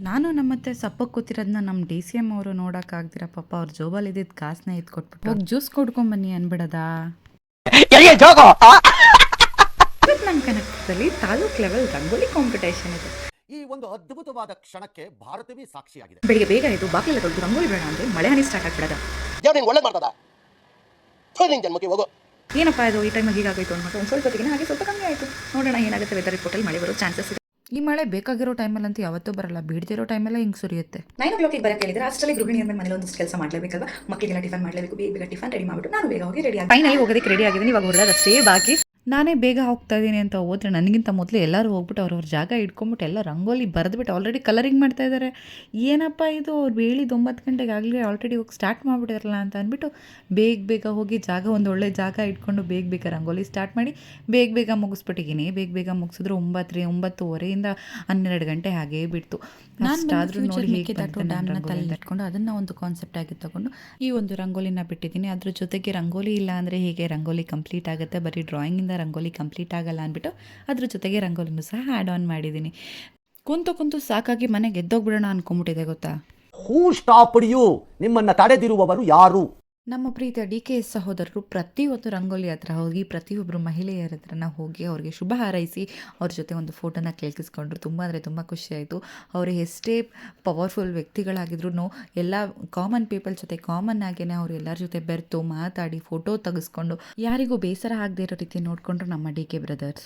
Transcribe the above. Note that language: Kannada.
ನಾನು ನಮ್ಮತ್ತೆ ಸಪ್ಪಕ್ಕೆ ಕೂತಿರೋದನ್ನ ನಮ್ಮ ಡಿ ಸಿ ಎಮ್ ಅವರು ನೋಡೋಕ್ಕಾಗ್ದಿರ ಪಾಪ ಅವ್ರ ಜೋಬಲ್ಲಿ ಇದ್ದಿದ್ದು ಕಾಸನ್ನ ಎತ್ಕೊಟ್ಬಿಟ್ಟು ಹೋಗಿ ಜ್ಯೂಸ್ ಕೊಡ್ಕೊಂಬನ್ನಿ ಅನ್ಬಿಡದಾ. ಇವತ್ತು ನಮ್ಮ ಕನಕದಲ್ಲಿ ತಾಲೂಕ್ ಲೆವೆಲ್ ರಂಗೋಲಿ ಕಾಂಪಿಟೇಷನ್ ಇದೆ. ಈ ಒಂದು ಅದ್ಭುತವಾದ ಕ್ಷಣಕ್ಕೆ ಭಾರತವೇ ಸಾಕ್ಷಿಯಾಗಿದೆ. ಬೆಳಿಗ್ಗೆ ಬೇಗ ಆಯಿತು, ಬಾಗಿಲೆಲ್ಲ ತೊಳೆದು ರಂಗೋಲಿ ಬೇಡ ಅಂದರೆ ಮಳೆ ಹನಿ ಸ್ಟಾರ್ಟ್ ಆಗ್ಬಿಡದ. ದೇವ್ರು ಒಳ್ಳೆ ಮಾಡ್ತದ ನಿನ್ ಜನ್ಮಕ್ಕೆ ಹೋಗೋ. ಏನಪ್ಪ ಇದು ಈ ಟೈಮಿಗೆ ಹೀಗಾಗೋಯ್ತು ಅಂದ್ಬಿಟ್ಟು ಒಂದು ಸ್ವಲ್ಪ ಹೊತ್ತಿಗೆ ಹಾಗೆ ಸ್ವಲ್ಪ ಕಮ್ಮಿ ಆಯಿತು. ನೋಡೋಣ ಏನಾಗುತ್ತೆ. ವೆದರ್ ರಿಪೋರ್ಟಲ್ಲಿ ಮಳೆ ಬರೋ ಚಾನ್ಸಸ್ ಇದೆ. ಈ ಮಳೆ ಬೇಕಾಗಿರೋ ಟೈಮಲ್ಲಂತೂ ಯಾವತ್ತೂ ಬರಲ್ಲ, ಬೀಳ್ತಿರೋ ಟೈಮೆಲ್ಲ ಹಿಂಗೆ ಸುರಿಯುತ್ತೆ. 9 o'clock ಬರಕ್ಕೆ ಹೇಳಿದ್ರೆ ಅಷ್ಟರಲ್ಲಿ ಗೃಹಿಣಿಯ ಮೇಲೆ ಮನೇಲಿ ಒಂದಷ್ಟು ಕೆಲಸ ಮಾಡಲೇಬೇಕಲ್ವಾ. ಮಕ್ಕಳಿಗೆಲ್ಲ ಟಿಫನ್ ಮಾಡಲೇಬೇಕು. ಬೇಗ ಟಿಫನ್ ರೆಡಿ ಮಾಡಿಬಿಟ್ಟು ನಾನು ಬೇಗ ಹೋಗಿ ರೆಡಿ ಆಗಿ ಫೈನಲಿ ಹೋಗೋದಕ್ಕೆ ರೆಡಿ ಆಗಿದ್ದೀನಿ. ಇವಾಗ ಹೊರಡೋದಷ್ಟೇ ಬಾಕಿ. ನಾನೇ ಬೇಗ ಹೋಗ್ತಾ ಇದ್ದೀನಿ ಅಂತ ಹೋದ್ರೆ ನನಗಿಂತ ಮೊದಲು ಎಲ್ಲರೂ ಹೋಗ್ಬಿಟ್ಟು ಅವ್ರವ್ರ ಜಾಗ ಇಟ್ಕೊಂಬಿಟ್ಟು ಎಲ್ಲ ರಂಗೋಲಿ ಬರೆದ್ಬಿಟ್ಟು ಆಲ್ರೆಡಿ ಕಲರಿಂಗ್ ಮಾಡ್ತಾ ಇದ್ದಾರೆ. ಏನಪ್ಪ ಇದು, ಅವ್ರು ಹೇಳಿದ್ದು 9 ಗಂಟೆಗೆ ಆಗಲೇ ಆಲ್ರೆಡಿ ಹೋಗಿ ಸ್ಟಾರ್ಟ್ ಮಾಡಿಬಿಟ್ಟಿರಲ್ಲ ಅಂತ ಅಂದ್ಬಿಟ್ಟು ಬೇಗ ಹೋಗಿ ಜಾಗ ಒಂದು ಒಳ್ಳೆ ಜಾಗ ಇಟ್ಕೊಂಡು ಬೇಗ ರಂಗೋಲಿ ಸ್ಟಾರ್ಟ್ ಮಾಡಿ ಬೇಗ ಮುಗಿಸ್ಬಿಟ್ಟಿದ್ದೀನಿ. ಬೇಗ ಮುಗಿಸಿದ್ರು 9:30ಇಂದ 12 ಗಂಟೆ ಹಾಗೇ ಬಿಡ್ತು. ಅಷ್ಟಾದರೂ ನೋಡಿ ಹೇಗೆ ಡ್ಯಾಮ್ನ ತಲೆ ಇಟ್ಕೊಂಡು ಅದನ್ನು ಒಂದು ಕಾನ್ಸೆಪ್ಟ್ ಆಗಿ ತಗೊಂಡು ಈ ಒಂದು ರಂಗೋಲಿನ ಬಿಟ್ಟಿದ್ದೀನಿ. ಅದ್ರ ಜೊತೆಗೆ ರಂಗೋಲಿ ಇಲ್ಲ ಅಂದರೆ ಹೀಗೆ ರಂಗೋಲಿ ಕಂಪ್ಲೀಟ್ ಆಗುತ್ತೆ, ಬರೀ ಡ್ರಾಯಿಂಗಿಂದ ರಂಗೋಲಿ ಕಂಪ್ಲೀಟ್ ಆಗಲ್ಲ ಅಂದ್ಬಿಟ್ಟು ಅದ್ರ ಜೊತೆಗೆ ರಂಗೋಲಿನೂ ಸಹ ಆ್ಯಡ್ ಆನ್ ಮಾಡಿದ್ದೀನಿ. ಕುಂತು ಸಾಕಾಗಿ ಮನೆಗೆ ಎದ್ದೋಗ್ಬಿಡೋಣ ಅನ್ಕೊಂಬಿಟ್ಟಿದೆ ಗೊತ್ತಾ. ಹೂ ಸ್ಟಾಪ್ಡ್ ಯು, ನಿಮ್ಮನ್ನ ತಡೆದಿರುವವರು ಯಾರು? ನಮ್ಮ ಪ್ರೀತಿಯ DKS ಸಹೋದರರು ಪ್ರತಿಯೊಂದು ರಂಗೋಲಿ ಹತ್ರ ಹೋಗಿ ಪ್ರತಿಯೊಬ್ಬರು ಮಹಿಳೆಯರ ಹತ್ರನ ಹೋಗಿ ಅವ್ರಿಗೆ ಶುಭ ಹಾರೈಸಿ ಅವ್ರ ಜೊತೆ ಒಂದು ಫೋಟೋನ ಕ್ಲಿಕ್ಕಿಸ್ಕೊಂಡ್ರು. ತುಂಬ ಅಂದರೆ ತುಂಬ ಖುಷಿಯಾಯಿತು. ಅವರು ಎಷ್ಟೇ ಪವರ್ಫುಲ್ ವ್ಯಕ್ತಿಗಳಾಗಿದ್ರು ಎಲ್ಲ ಕಾಮನ್ ಪೀಪಲ್ ಜೊತೆ ಕಾಮನ್ ಆಗೇನೆ ಅವ್ರು ಎಲ್ಲರ ಜೊತೆ ಬೆರೆತು ಮಾತಾಡಿ ಫೋಟೋ ತೆಗೆಸ್ಕೊಂಡು ಯಾರಿಗೂ ಬೇಸರ ಆಗದೆ ಇರೋ ರೀತಿ ನೋಡಿಕೊಂಡ್ರು ನಮ್ಮ DK ಬ್ರದರ್ಸ್.